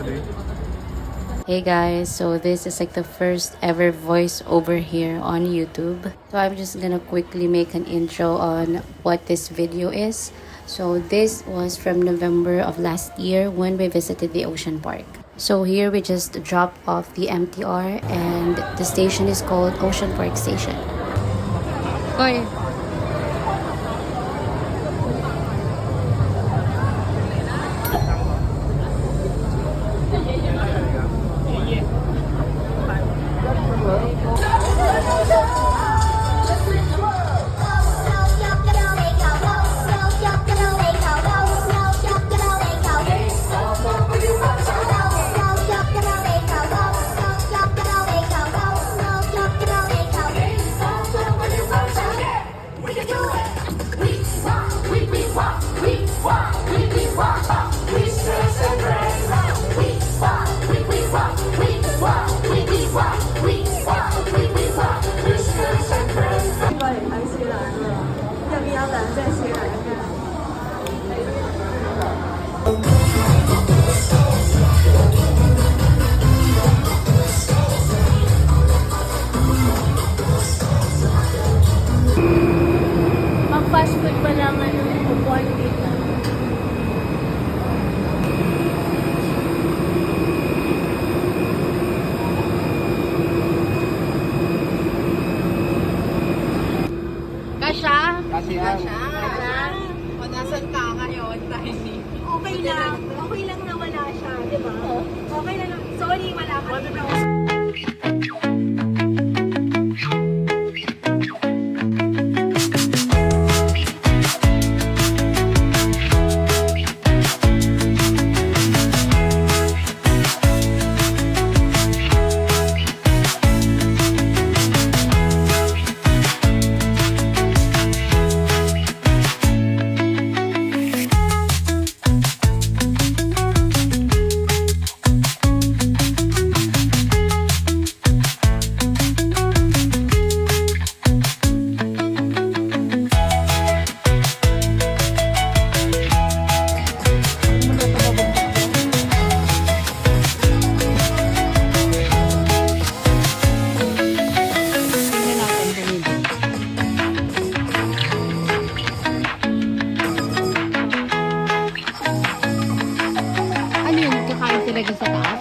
Hey guys, so this is like the first ever voiceover here on YouTube. So I'm just gonna quickly make an intro on what this video is. So this was from November of last year when we visited the ocean park. So here we just dropped off the MTR and the station is called Ocean Park Station. Bye. Mag-fast food pa lang upuan dito. Kasha? Kasya. O, nasan ka ngayon? Okay lang. Okay lang na wala siya, di ba? Okay lang. Sorry, wala ka. Ano yun? Kakain sila dun sa taas?